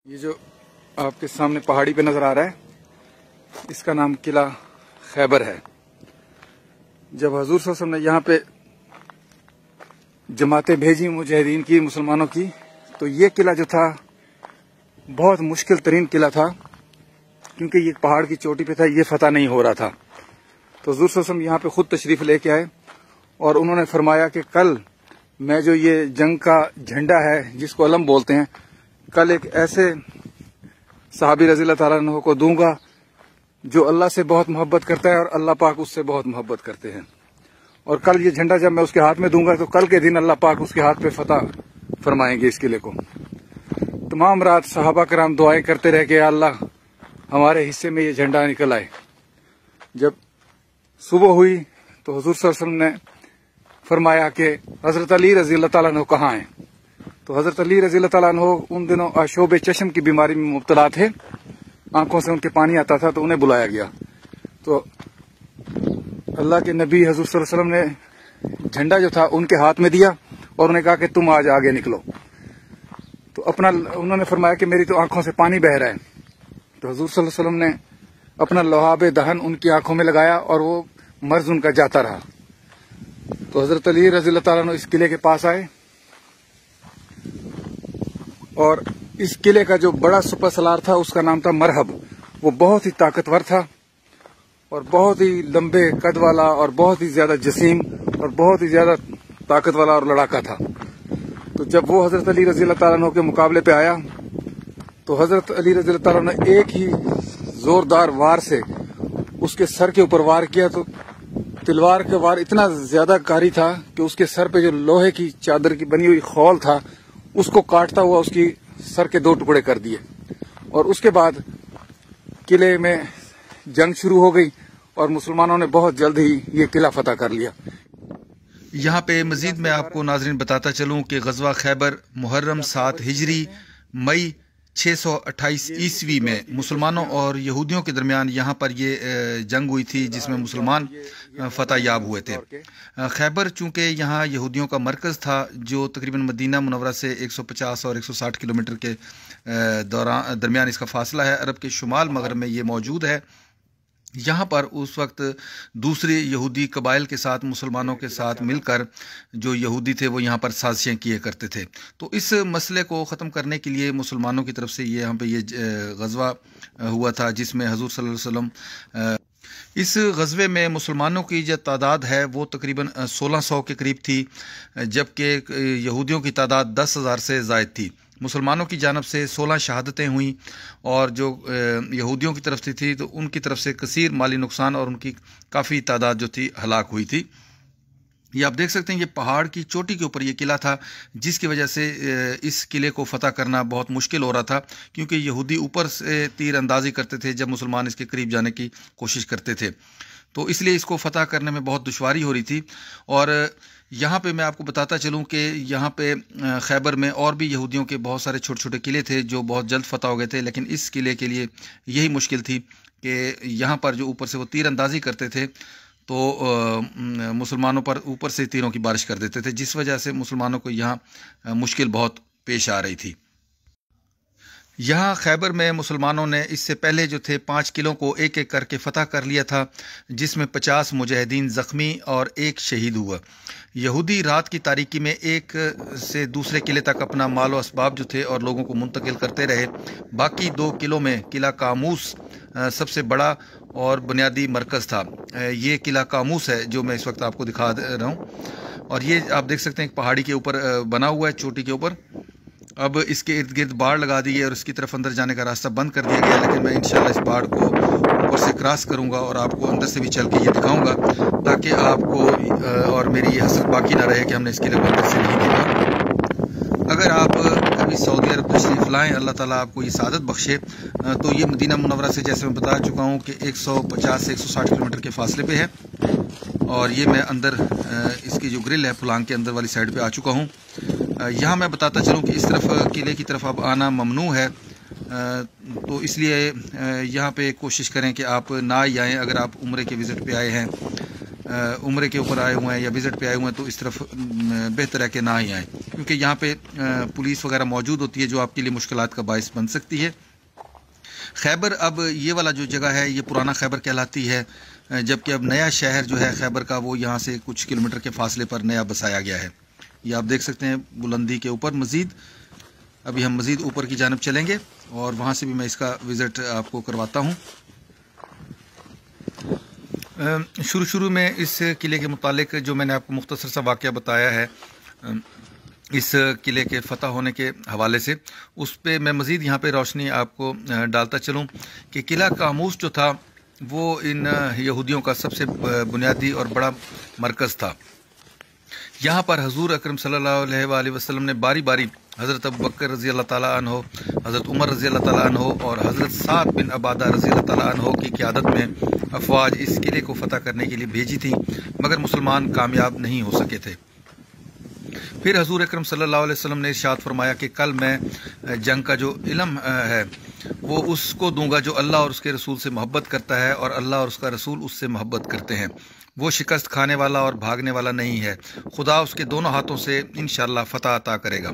ये जो आपके सामने पहाड़ी पे नजर आ रहा है, इसका नाम किला खैबर है। जब हजूर सल्लल्लाहु अलैहि वसल्लम ने यहाँ पे जमातें भेजी मुजाहिदीन की, मुसलमानों की, तो ये किला जो था बहुत मुश्किल तरीन किला था, क्योंकि ये पहाड़ की चोटी पे था, ये फतह नहीं हो रहा था। तो हजूर सल्लल्लाहु अलैहि वसल्लम यहाँ पे खुद तशरीफ लेके आए और उन्होंने फरमाया कि कल मैं जो ये जंग का झंडा है जिसको अलम बोलते हैं, कल एक ऐसे सहाबी रज़ी अल्लाह ताला अन्हु को दूंगा जो अल्लाह से बहुत मोहब्बत करता है और अल्लाह पाक उससे बहुत मोहब्बत करते हैं। और कल ये झंडा जब मैं उसके हाथ में दूंगा तो कल के दिन अल्लाह पाक उसके हाथ पे फतह फरमाएंगे इस किले को। तमाम रात सहाबा कराम दुआएं करते रहे कि या अल्लाह हमारे हिस्से में ये झंडा निकल आए। जब सुबह हुई तो हुजूर सल्लल्लाहु अलैहि वसल्लम ने फरमाया कि हजरत अली रज़ी अल्लाह ताला अन्हु कहाँ हैं। तो हजरत अली रज़ी अल्लाह ताला अन्हु उन दिनों आशोब चश्म की बीमारी में मुब्तला थे, आंखों से उनके पानी आता था, तो उन्हें बुलाया गया। तो अल्लाह के नबी हजूर सल्लल्लाहु अलैहि वसल्लम ने झंडा जो था उनके हाथ में दिया और उन्हें कहा कि तुम आज आगे निकलो। तो उन्होंने फरमाया कि मेरी तो आंखों से पानी बह रहा है। तो हजूर सल्लल्लाहु अलैहि वसल्लम ने अपना लुहाब दहन उनकी आंखों में लगाया और वो मर्ज उनका जाता रहा। तो हजरत अली रज़ी अल्लाह ताला अन्हु इस किले के पास आए और इस किले का जो बड़ा सुपर सलार था उसका नाम था मरहब। वो बहुत ही ताकतवर था और बहुत ही लंबे कद वाला और बहुत ही ज्यादा जसीम और बहुत ही ज्यादा ताकत वाला और लड़ाका था। तो जब वो हजरत अली रज़ी अल्लाह ताला अन्हु के मुकाबले पे आया तो हजरत अली रज़ी अल्लाह ताला अन्हु ने एक ही जोरदार वार से उसके सर के ऊपर वार किया। तो तलवार का वार इतना ज्यादा कारी था कि उसके सर पे जो लोहे की चादर की बनी हुई खौल था उसको काटता हुआ उसकी सर के दो टुकड़े कर दिए। और उसके बाद किले में जंग शुरू हो गई और मुसलमानों ने बहुत जल्द ही ये किला फतह कर लिया। यहाँ पे मजीद मैं आपको नाजरीन बताता चलूँ कि गजवा खैबर मुहर्रम 7 हिजरी मई 628 ईस्वी में मुसलमानों और यहूदियों के दरमियान यहाँ पर ये जंग हुई थी, जिसमें मुसलमान फतह याब हुए थे। खैबर चूँकि यहाँ यहूदियों का मरकज़ था, जो तकरीबन मदीना मुनव्वरा से 150 और 160 किलोमीटर के दरमियान इसका फासला है। अरब के शुमाल मगरब में ये मौजूद है। यहाँ पर उस वक्त दूसरे यहूदी कबाइल के साथ मुसलमानों के साथ मिलकर जो यहूदी थे वो यहाँ पर साजिशें किए करते थे। तो इस मसले को ख़त्म करने के लिए मुसलमानों की तरफ से ये यहाँ पे ये गज़वा हुआ था, जिसमें हजूर सल्लल्लाहु अलैहि वसल्लम इस गज़वे में मुसलमानों की जो तादाद है वो तकरीबन 1600 के करीब थी, जबकि यहूदियों की तादाद 10,000 से ज़ायद थी। मुसलमानों की जानब से 16 शहादतें हुई और जो यहूदियों की तरफ से थी तो उनकी तरफ से कसीर माली नुकसान और उनकी काफ़ी तादाद जो थी हलाक हुई थी। ये आप देख सकते हैं, ये पहाड़ की चोटी के ऊपर ये किला था, जिसकी वजह से इस किले को फतह करना बहुत मुश्किल हो रहा था, क्योंकि यहूदी ऊपर से तीर अंदाजी करते थे जब मुसलमान इसके करीब जाने की कोशिश करते थे। तो इसलिए इसको फतह करने में बहुत दुश्वारी हो रही थी। और यहाँ पे मैं आपको बताता चलूँ कि यहाँ पे खैबर में और भी यहूदियों के बहुत सारे छोटे छोटे किले थे जो बहुत जल्द फतह हो गए थे, लेकिन इस किले के लिए यही मुश्किल थी कि यहाँ पर जो ऊपर से वो तीर अंदाजी करते थे तो मुसलमानों पर ऊपर से तीरों की बारिश कर देते थे, जिस वजह से मुसलमानों को यहाँ मुश्किल बहुत पेश आ रही थी। यहाँ खैबर में मुसलमानों ने इससे पहले जो थे 5 किलों को एक एक करके फतह कर लिया था, जिसमें 50 मुजाहिदीन ज़ख्मी और 1 शहीद हुआ। यहूदी रात की तारीकी में एक से दूसरे किले तक अपना मालो असबाब जो थे और लोगों को मुंतकिल करते रहे। बाकी 2 किलों में किला कामूस सबसे बड़ा और बुनियादी मरकज़ था। ये किला कामूस है जो मैं इस वक्त आपको दिखा रहा हूँ, और ये आप देख सकते हैं पहाड़ी के ऊपर बना हुआ है, चोटी के ऊपर। अब इसके इर्द गिर्द बाड़ लगा दी है और इसकी तरफ अंदर जाने का रास्ता बंद कर दिया गया, लेकिन मैं इंशाल्लाह इस बाड़ को ऊपर से क्रॉस करूंगा और आपको अंदर से भी चल के ये दिखाऊंगा, ताकि आपको और मेरी ये हसरत बाकी ना रहे कि हमने इसके लिए अंदर से नहीं देखा। अगर आप कभी सऊदी अरब तशरीफ़ लाएँ, अल्लाह ताला आपको ये सादत बख्शे, तो ये मदीना मुनव्वरा से जैसे मैं बता चुका हूँ कि 150 से 160 किलोमीटर के फासले पे है। और ये मैं अंदर इसकी जो ग्रिल है फुलांग के अंदर वाली साइड पे आ चुका हूँ। यहाँ मैं बताता चलूँ कि इस तरफ किले की तरफ अब आना ममनू है, तो इसलिए यहाँ पे कोशिश करें कि आप ना ही आएँ अगर आप उम्रे के विज़िट पे आए हैं। عمرے کے اوپر آئے ہوئے ہیں یا وزٹ پہ آئے ہوئے ہیں تو اس طرف بہتر ہے کہ نہ ہی آئیں، کیونکہ یہاں پہ پولیس وغیرہ موجود ہوتی ہے جو آپ کے لیے مشکلات کا باعث بن سکتی ہے۔ خیبر اب یہ والا جو جگہ ہے یہ پرانا خیبر کہلاتی ہے، جبکہ اب نیا شہر جو ہے خیبر کا وہ یہاں سے کچھ کلومیٹر کے فاصلے پر نیا بسایا گیا ہے۔ یہ آپ دیکھ سکتے ہیں بلندی کے اوپر مزید۔ ابھی ہم مزید اوپر کی جانب چلیں گے اور وہاں سے بھی میں اس کا وزٹ آپ کو کرواتا ہوں۔ شروع میں اس قلعے کے متعلق جو میں نے آپ کو مختصر سا واقعہ بتایا ہے اس قلعے کے فتح ہونے کے حوالے سے، اس پہ میں مزید یہاں پہ روشنی آپ کو ڈالتا چلوں کہ قلعہ قاموس جو تھا وہ ان یہودیوں کا سب سے بنیادی اور بڑا مرکز تھا۔ یہاں پر حضور اکرم صلی اللہ علیہ وآلہ وسلم نے باری باری حضرت ابوبکر رضی اللہ تعالیٰ عنہ، حضرت عمر رضی اللہ تعالیٰ عنہ اور حضرت سعد بن عبادہ رضی اللہ تعالیٰ عنہ کی قیادت میں افواج اس قلعے کو فتح کرنے کے لیے بھیجی تھیں، مگر مسلمان کامیاب نہیں ہو سکے تھے۔ پھر حضور اکرم صلی اللہ علیہ وسلم نے ارشاد فرمایا کہ کل میں جنگ کا جو علم ہے وہ اس کو دوں گا جو اللہ اور اس کے رسول سے محبت کرتا ہے اور اللہ اور اس کا رسول اس سے محبت کرتے ہیں۔ وہ شکست کھانے والا اور بھاگنے والا نہیں ہے، خدا اس کے دونوں ہاتھوں سے انشاءاللہ فتح عطا کرے گا۔